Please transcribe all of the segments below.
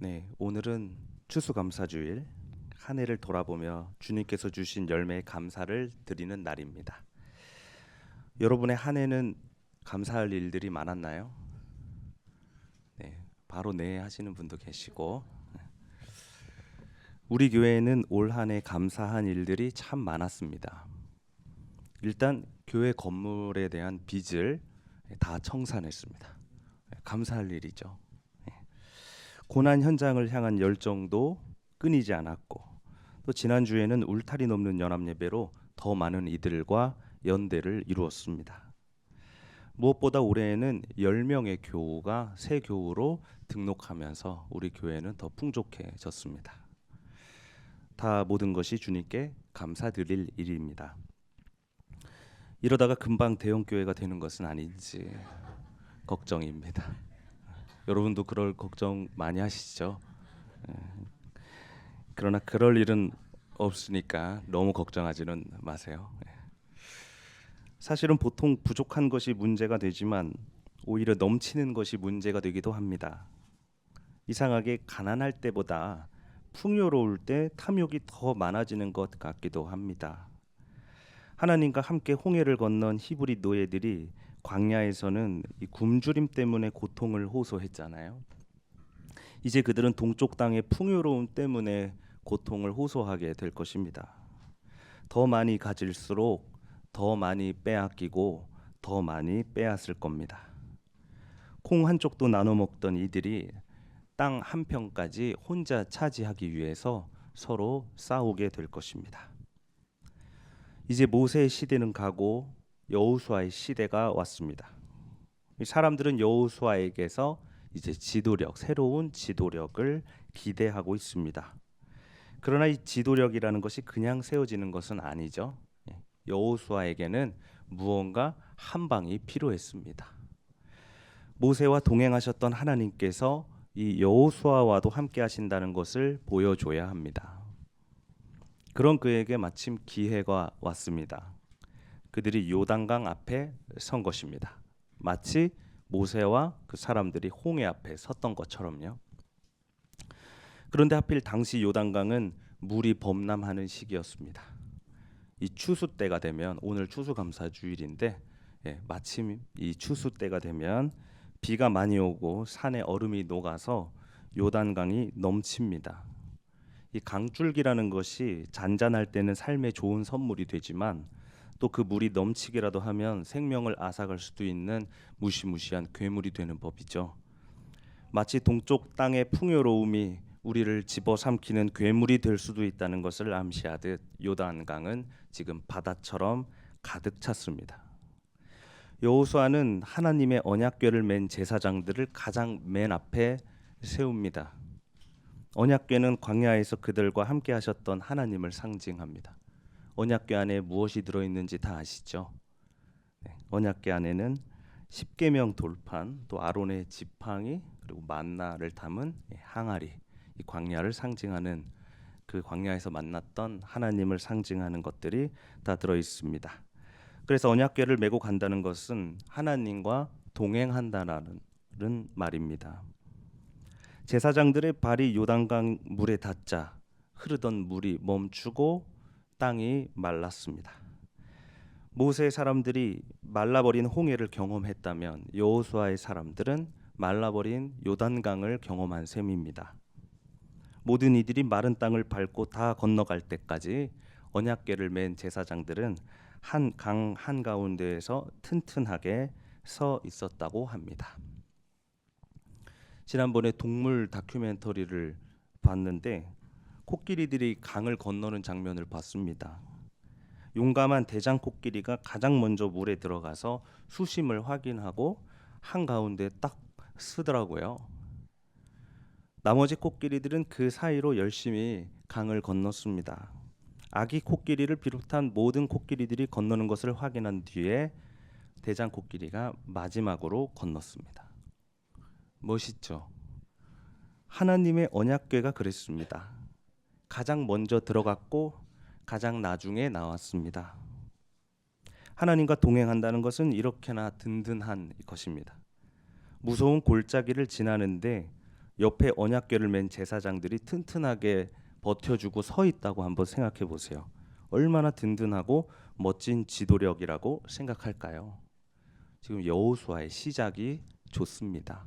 네, 오늘은 추수감사주일, 한 해를 돌아보며 주님께서 주신 열매의 감사를 드리는 날입니다. 여러분의 한 해는 감사할 일들이 많았나요? 네, 바로 네 하시는 분도 계시고, 우리 교회에는 올 한 해 감사한 일들이 참 많았습니다. 일단 교회 건물에 대한 빚을 다 청산했습니다. 감사할 일이죠. 고난 현장을 향한 열정도 끊이지 않았고, 또 지난주에는 울타리 넘는 연합 예배로 더 많은 이들과 연대를 이루었습니다. 무엇보다 올해에는 10명의 교우가 새 교우로 등록하면서 우리 교회는 더 풍족해졌습니다. 다 모든 것이 주님께 감사드릴 일입니다. 이러다가 금방 대형 교회가 되는 것은 아닌지 걱정입니다. 여러분도 그럴 걱정 많이 하시죠? 그러나 그럴 일은 없으니까 너무 걱정하지는 마세요. 사실은 보통 부족한 것이 문제가 되지만 오히려 넘치는 것이 문제가 되기도 합니다. 이상하게 가난할 때보다 풍요로울 때 탐욕이 더 많아지는 것 같기도 합니다. 하나님과 함께 홍해를 건넌 히브리 노예들이 광야에서는 이 굶주림 때문에 고통을 호소했잖아요. 이제 그들은 동쪽 땅의 풍요로움 때문에 고통을 호소하게 될 것입니다. 더 많이 가질수록 더 많이 빼앗기고 더 많이 빼앗을 겁니다. 콩 한 쪽도 나눠 먹던 이들이 땅 한 평까지 혼자 차지하기 위해서 서로 싸우게 될 것입니다. 이제 모세의 시대는 가고 여호수아의 시대가 왔습니다. 사람들은 여호수아에게서 이제 지도력, 새로운 지도력을 기대하고 있습니다. 그러나 이 지도력이라는 것이 그냥 세워지는 것은 아니죠. 여호수아에게는 무언가 한 방이 필요했습니다. 모세와 동행하셨던 하나님께서 이 여호수아와도 함께 하신다는 것을 보여줘야 합니다. 그런 그에게 마침 기회가 왔습니다. 그들이 요단강 앞에 선 것입니다. 마치 모세와 그 사람들이 홍해 앞에 섰던 것처럼요. 그런데 하필 당시 요단강은 물이 범람하는 시기였습니다. 이 추수 때가 되면, 오늘 추수감사주일인데 마침 이 추수 때가 되면 비가 많이 오고 산에 얼음이 녹아서 요단강이 넘칩니다. 이 강줄기라는 것이 잔잔할 때는 삶에 좋은 선물이 되지만 또 그 물이 넘치기라도 하면 생명을 앗아갈 수도 있는 무시무시한 괴물이 되는 법이죠. 마치 동쪽 땅의 풍요로움이 우리를 집어삼키는 괴물이 될 수도 있다는 것을 암시하듯 요단강은 지금 바다처럼 가득 찼습니다. 여호수아는 하나님의 언약궤를 맨 제사장들을 가장 맨 앞에 세웁니다. 언약궤는 광야에서 그들과 함께 하셨던 하나님을 상징합니다. 언약궤 안에 무엇이 들어있는지 다 아시죠? 언약궤 안에는 십계명 돌판, 또 아론의 지팡이, 그리고 만나를 담은 항아리, 이 광야를 상징하는, 그 광야에서 만났던 하나님을 상징하는 것들이 다 들어 있습니다. 그래서 언약궤를 메고 간다는 것은 하나님과 동행한다는 말입니다. 제사장들의 발이 요단강 물에 닿자 흐르던 물이 멈추고 땅이 말랐습니다. 모세의 사람들이 말라버린 홍해를 경험했다면 여호수아의 사람들은 말라버린 요단강을 경험한 셈입니다. 모든 이들이 마른 땅을 밟고 다 건너갈 때까지 언약궤를 맨 제사장들은 한 강 한가운데에서 튼튼하게 서 있었다고 합니다. 지난번에 동물 다큐멘터리를 봤는데 코끼리들이 강을 건너는 장면을 봤습니다. 용감한 대장 코끼리가 가장 먼저 물에 들어가서 수심을 확인하고 한가운데 딱 쓰더라고요. 나머지 코끼리들은 그 사이로 열심히 강을 건넜습니다. 아기 코끼리를 비롯한 모든 코끼리들이 건너는 것을 확인한 뒤에 대장 코끼리가 마지막으로 건넜습니다. 멋있죠? 하나님의 언약궤가 그랬습니다. 가장 먼저 들어갔고 가장 나중에 나왔습니다. 하나님과 동행한다는 것은 이렇게나 든든한 것입니다. 무서운 골짜기를 지나는데 옆에 언약궤를 맨 제사장들이 튼튼하게 버텨주고 서 있다고 한번 생각해 보세요. 얼마나 든든하고 멋진 지도력이라고 생각할까요? 지금 여호수아의 시작이 좋습니다.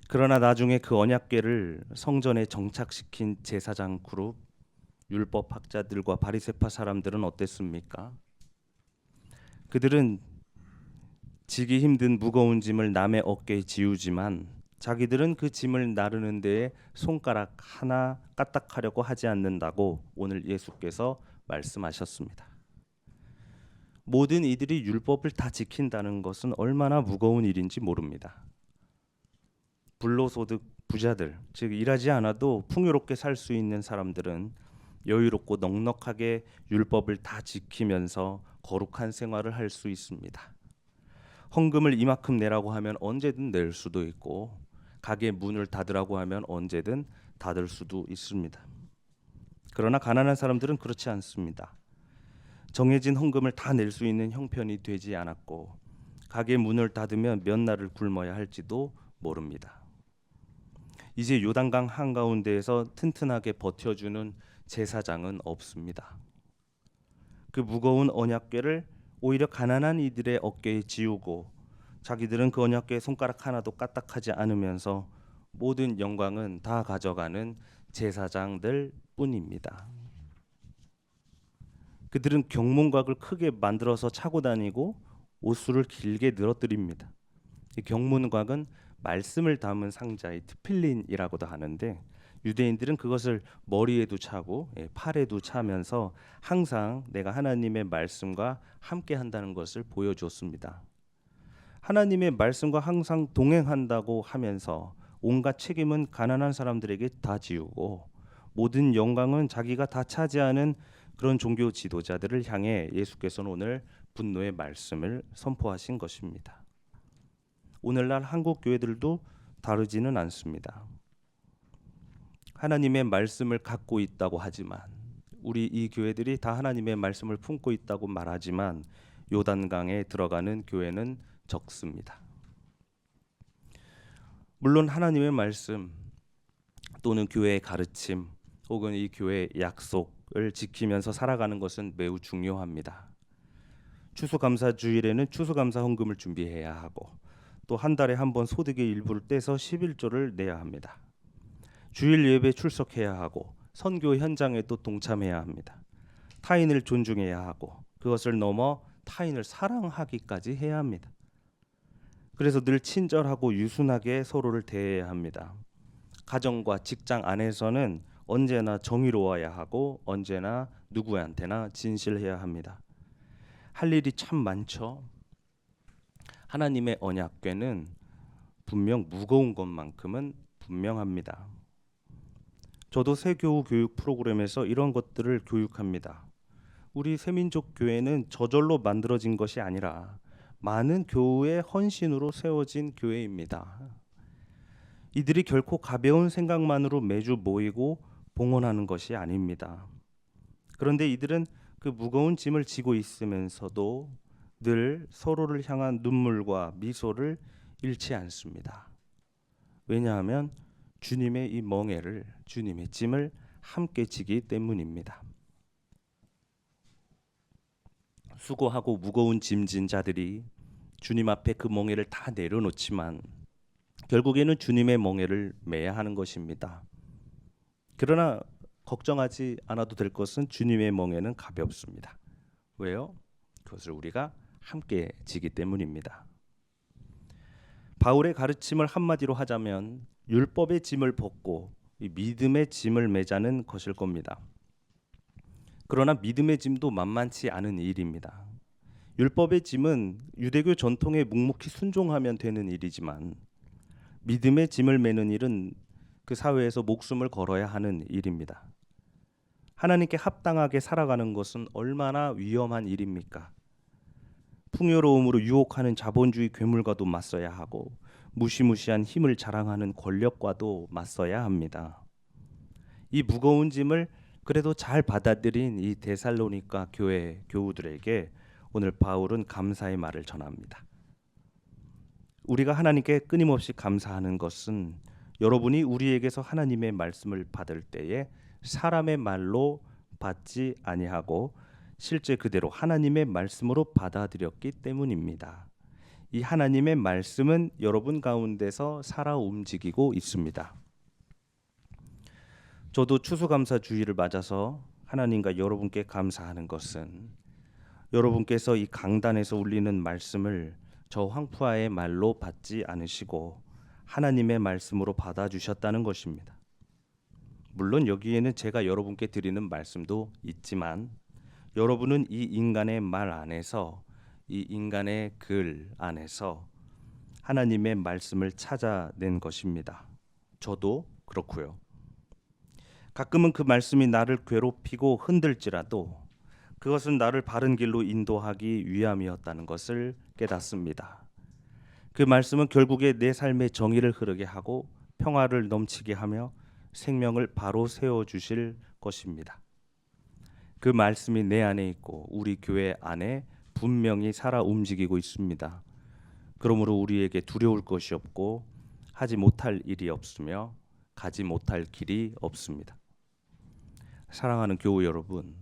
그러나 나중에 그 언약궤를 성전에 정착시킨 제사장 그룹, 율법 학자들과 바리새파 사람들은 어땠습니까? 그들은 지기 힘든 무거운 짐을 남의 어깨에 지우지만 자기들은 그 짐을 나르는 데에 손가락 하나 까딱하려고 하지 않는다고 오늘 예수께서 말씀하셨습니다. 모든 이들이 율법을 다 지킨다는 것은 얼마나 무거운 일인지 모릅니다. 불로소득 부자들, 즉 일하지 않아도 풍요롭게 살 수 있는 사람들은 여유롭고 넉넉하게 율법을 다 지키면서 거룩한 생활을 할 수 있습니다. 헌금을 이만큼 내라고 하면 언제든 낼 수도 있고 가게 문을 닫으라고 하면 언제든 닫을 수도 있습니다. 그러나 가난한 사람들은 그렇지 않습니다. 정해진 헌금을 다 낼 수 있는 형편이 되지 않았고 가게 문을 닫으면 몇 날을 굶어야 할지도 모릅니다. 이제 요단강 한가운데에서 튼튼하게 버텨주는 제사장은 없습니다. 그 무거운 언약궤를 오히려 가난한 이들의 어깨에 지우고 자기들은 그 언약궤에 손가락 하나도 까딱하지 않으면서 모든 영광은 다 가져가는 제사장들 뿐입니다. 그들은 경문곽을 크게 만들어서 차고 다니고 옷수를 길게 늘어뜨립니다. 이 경문곽은 말씀을 담은 상자의 트필린이라고도 하는데 유대인들은 그것을 머리에도 차고 팔에도 차면서 항상 내가 하나님의 말씀과 함께 한다는 것을 보여주었습니다. 하나님의 말씀과 항상 동행한다고 하면서 온갖 책임은 가난한 사람들에게 다 지우고 모든 영광은 자기가 다 차지하는 그런 종교 지도자들을 향해 예수께서는 오늘 분노의 말씀을 선포하신 것입니다. 오늘날 한국 교회들도 다르지는 않습니다. 하나님의 말씀을 갖고 있다고 하지만 우리 이 교회들이 다 하나님의 말씀을 품고 있다고 말하지만 요단강에 들어가는 교회는 적습니다. 물론 하나님의 말씀 또는 교회의 가르침 혹은 이 교회의 약속을 지키면서 살아가는 것은 매우 중요합니다. 추수감사 주일에는 추수감사 헌금을 준비해야 하고 또 한 달에 한 번 소득의 일부를 떼서 11조를 내야 합니다. 주일 예배에 출석해야 하고 선교 현장에도 동참해야 합니다. 타인을 존중해야 하고 그것을 넘어 타인을 사랑하기까지 해야 합니다. 그래서 늘 친절하고 유순하게 서로를 대해야 합니다. 가정과 직장 안에서는 언제나 정의로워야 하고 언제나 누구한테나 진실해야 합니다. 할 일이 참 많죠. 하나님의 언약궤는 분명 무거운 것만큼은 분명합니다. 저도 새교우 교육 프로그램에서 이런 것들을 교육합니다. 우리 새민족 교회는 저절로 만들어진 것이 아니라 많은 교우의 헌신으로 세워진 교회입니다. 이들이 결코 가벼운 생각만으로 매주 모이고 봉헌하는 것이 아닙니다. 그런데 이들은 그 무거운 짐을 지고 있으면서도 늘 서로를 향한 눈물과 미소를 잃지 않습니다. 왜냐하면 주님의 이 멍에를, 주님의 짐을 함께 지기 때문입니다. 수고하고 무거운 짐진 자들이 주님 앞에 그 멍에를 다 내려놓지만 결국에는 주님의 멍에를 매야 하는 것입니다. 그러나 걱정하지 않아도 될 것은 주님의 멍에는 가볍습니다. 왜요? 그것을 우리가 함께 지기 때문입니다. 바울의 가르침을 한마디로 하자면 율법의 짐을 벗고 이 믿음의 짐을 매자는 것일 겁니다. 그러나 믿음의 짐도 만만치 않은 일입니다. 율법의 짐은 유대교 전통에 묵묵히 순종하면 되는 일이지만 믿음의 짐을 매는 일은 그 사회에서 목숨을 걸어야 하는 일입니다. 하나님께 합당하게 살아가는 것은 얼마나 위험한 일입니까? 풍요로움으로 유혹하는 자본주의 괴물과도 맞서야 하고 무시무시한 힘을 자랑하는 권력과도 맞서야 합니다. 이 무거운 짐을 그래도 잘 받아들인 이 데살로니가 교회 교우들에게 오늘 바울은 감사의 말을 전합니다. 우리가 하나님께 끊임없이 감사하는 것은 여러분이 우리에게서 하나님의 말씀을 받을 때에 사람의 말로 받지 아니하고 실제 그대로 하나님의 말씀으로 받아들였기 때문입니다. 이 하나님의 말씀은 여러분 가운데서 살아 움직이고 있습니다. 저도 추수감사 주일을 맞아서 하나님과 여러분께 감사하는 것은 여러분께서 이 강단에서 울리는 말씀을 저 황푸아의 말로 받지 않으시고 하나님의 말씀으로 받아주셨다는 것입니다. 물론 여기에는 제가 여러분께 드리는 말씀도 있지만 여러분은 이 인간의 말 안에서, 이 인간의 글 안에서 하나님의 말씀을 찾아낸 것입니다. 저도 그렇고요. 가끔은 그 말씀이 나를 괴롭히고 흔들지라도 그것은 나를 바른 길로 인도하기 위함이었다는 것을 깨닫습니다. 그 말씀은 결국에 내 삶의 정의를 흐르게 하고 평화를 넘치게 하며 생명을 바로 세워주실 것입니다. 그 말씀이 내 안에 있고 우리 교회 안에 분명히 살아 움직이고 있습니다. 그러므로 우리에게 두려울 것이 없고 하지 못할 일이 없으며 가지 못할 길이 없습니다. 사랑하는 교우 여러분,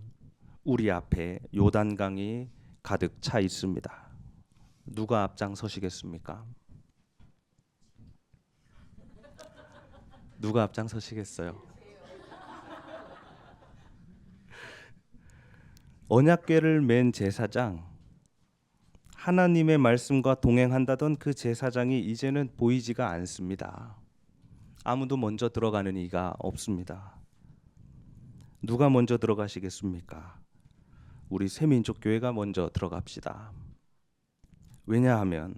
우리 앞에 요단강이 가득 차 있습니다. 누가 앞장서시겠습니까? 누가 앞장서시겠어요? 언약궤를 맨 제사장, 하나님의 말씀과 동행한다던 그 제사장이 이제는 보이지가 않습니다. 아무도 먼저 들어가는 이가 없습니다. 누가 먼저 들어가시겠습니까? 우리 새민족교회가 먼저 들어갑시다. 왜냐하면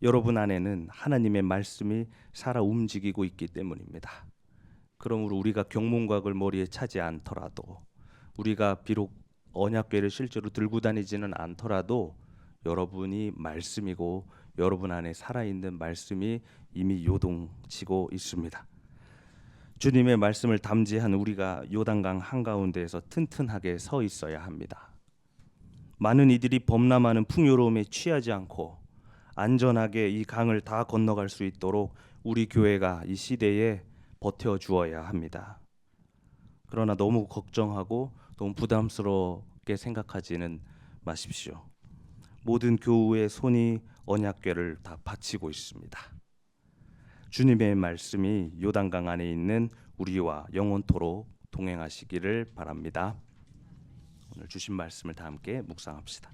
여러분 안에는 하나님의 말씀이 살아 움직이고 있기 때문입니다. 그러므로 우리가 경문곽을 머리에 차지 않더라도, 우리가 비록 언약궤를 실제로 들고 다니지는 않더라도 여러분이 말씀이고 여러분 안에 살아있는 말씀이 이미 요동치고 있습니다. 주님의 말씀을 담지한 우리가 요단강 한가운데에서 튼튼하게 서 있어야 합니다. 많은 이들이 범람하는 풍요로움에 취하지 않고 안전하게 이 강을 다 건너갈 수 있도록 우리 교회가 이 시대에 버텨주어야 합니다. 그러나 너무 걱정하고 너무 부담스럽게 생각하지는 마십시오. 모든 교우의 손이 언약궤를 다 바치고 있습니다. 주님의 말씀이 요단강 안에 있는 우리와 영원토록 동행하시기를 바랍니다. 오늘 주신 말씀을 다 함께 묵상합시다.